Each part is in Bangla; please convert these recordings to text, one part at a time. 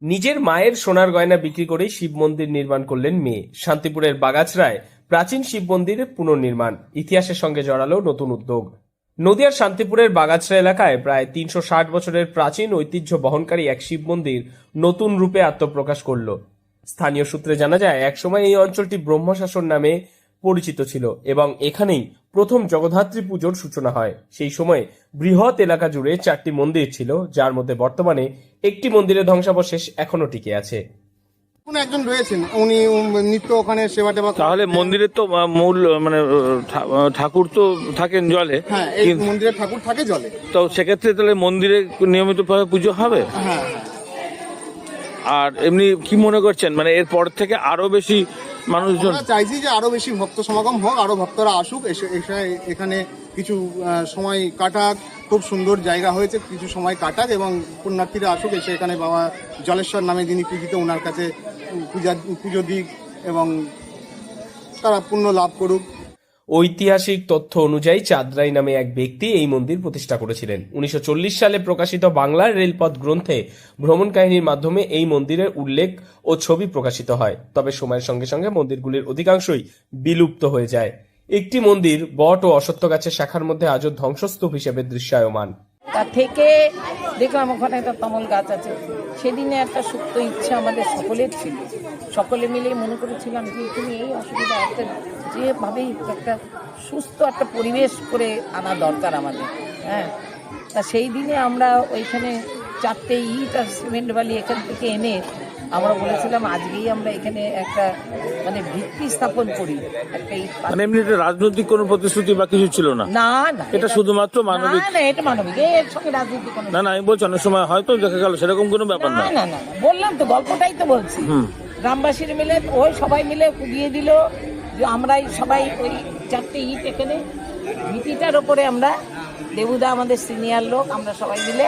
নিজের মায়ের সোনার গয়না বিক্রি করেই শিব মন্দির নির্মাণ করলেন মেয়ে। শান্তিপুরের বাগাছড়ায় প্রাচীন শিব মন্দিরের পুনর্নির্মাণ, ইতিহাসের সঙ্গে জড়ালো নতুন উদ্যোগ। নদিয়ার শান্তিপুরের বাগাছড়া এলাকায় প্রায় ৩৬০ বছরের প্রাচীন ঐতিহ্য বহনকারী এক শিব মন্দির নতুন রূপে আত্মপ্রকাশ করল। স্থানীয় সূত্রে জানা যায়, একসময় এই অঞ্চলটি ব্রহ্মশাসন নামে পরিচিত ছিল এবং এখানেই প্রথম জগদ্ধাত্রী পুজোর সূচনা হয়। সেই সময় বৃহৎ এলাকা জুড়ে 4টি মন্দির ছিল, যার মধ্যে বর্তমানে একটি মন্দিরের ধ্বংসাবশেষ এখনো টিকে আছে। কোন একজন রয়েছেন, উনি নিত্য ওখানে সেবা টেবা করেন। তাহলে মন্দিরের তো মূল মানে ঠাকুর তো থাকেন জলে। হ্যাঁ, এই মন্দিরে ঠাকুর থাকে জলে। তো সেক্ষেত্রে তাহলে মন্দিরে নিয়মিতভাবে পুজো হবে। হ্যাঁ, আর এমনি কি মনে করছেন, মানে এরপর থেকে আরো বেশি মানুষজন? আমরা চাইছি যে আরো বেশি ভক্ত সমাগম হোক, আরো ভক্তরা আসুক, এসে এখানে কিছু সময় কাটাক। খুব সুন্দর জায়গা হয়েছে, কিছু সময় কাটাক এবং পুণ্যার্থীরা আসুক, এসে এখানে বাবা জলেশ্বর নামে যিনি পূজিত, ওনার কাছে পুজো দিক এবং তারা পুণ্য লাভ করুক। ঐতিহাসিক তথ্য অনুযায়ী চাঁদরাই নামে এক ব্যক্তি এই মন্দির প্রতিষ্ঠা করেছিলেন। 1940 সালে প্রকাশিত বাংলার রেলপথ গ্রন্থে ভ্রমণ কাহিনীর মাধ্যমে এই মন্দিরের উল্লেখ ও ছবি প্রকাশিত হয়। তবে সময়ের সঙ্গে সঙ্গে মন্দিরগুলির অধিকাংশই বিলুপ্ত হয়ে যায়। একটি মন্দির বট ও অশ্বত্থ গাছের শাখার মধ্যে আজও ধ্বংসস্তূপ হিসেবে দৃশ্যায়মান। তা থেকে দেখলাম ওখানে একটা তমল গাছ আছে। সেদিনে একটা সুপ্ত ইচ্ছা আমাদের সকলের ছিল, সকলে মিলে মনে করেছিলাম যে তুমি এই অসুবিধা একটা যেভাবেই একটা সুস্থ একটা পরিবেশ করে আনা দরকার আমাদের। হ্যাঁ, তা সেই দিনে আমরা ওইখানে 4টে ইট আর সিমেন্ট বালি এখান থেকে এনে আমরা বলেছিলাম আজকেই আমরা এখানে একটা মানে ভিত্তি স্থাপন করি। একটা ইট, মানে এমনি রাজনৈতিক কোনো প্রতিশ্রুতি বা কিছু ছিল না? না না, এটা শুধুমাত্র মানবিক। না, এটা মানবিক, এর সঙ্গে রাজনীতি কোনো। না, আমি বলছি অনেক সময় হয়তো দেখা গেল সেরকম কোনো ব্যাপার না। না না না, বললাম তো, গল্পটাই তো বলছি। গ্রামবাসীর মিলে ওই সবাই মিলে দিয়ে দিল যে আমরাই সবাই ওই 4টে ইট এখানে ভিটিটার ওপরে আমরা, দেবুদা আমাদের সিনিয়র লোক, আমরা সবাই মিলে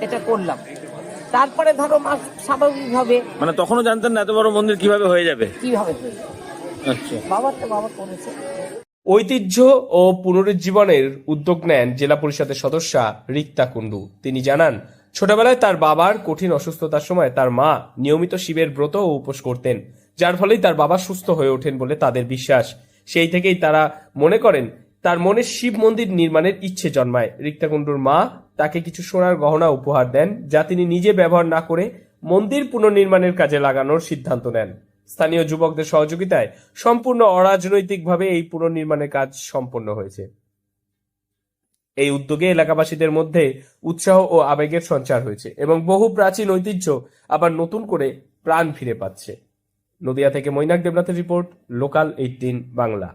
এটা করলাম। তারপরে ধরো স্বাভাবিকভাবে, মানে তখনও জানতেন না এত বড় মন্দির কিভাবে হয়ে যাবে? কিভাবে হয়ে যাবে। আচ্ছা, বাবা করেছে। ঐতিহ্য ও পুনরুজ্জীবনের উদ্যোগ নেন জেলা পরিষদের সদস্যা রিক্তা কুন্ডু। তিনি জানান, ছোটবেলায় তার বাবার কঠিন অসুস্থতার সময় তার মা নিয়মিত শিবের ব্রত ও উপোস করতেন, যার ফলেই তার বাবা সুস্থ হয়ে ওঠেন বলে তাদের বিশ্বাস। সেই থেকেই তারা মনে করেন তার মনে শিব মন্দির নির্মাণের ইচ্ছে জন্মায়। রিক্তা কুন্ডুর মা তাকে কিছু সোনার গহনা উপহার দেন, যা তিনি নিজে ব্যবহার না করে মন্দির পুনর্নির্মাণের কাজে লাগানোর সিদ্ধান্ত নেন। স্থানীয় যুবকদের সহযোগিতায় সম্পূর্ণ অরাজনৈতিকভাবে এই পুনর্নির্মাণের কাজ সম্পন্ন হয়েছে। এই উদ্যোগে এলাকাবাসীদের মধ্যে উৎসাহ ও আবেগের সঞ্চার হয়েছে এবং বহু প্রাচীন ঐতিহ্য আবার নতুন করে প্রাণ ফিরে পাচ্ছে। নদিয়া থেকে মৈনাক দেবনাথের রিপোর্ট, লোকাল 18 বাংলা।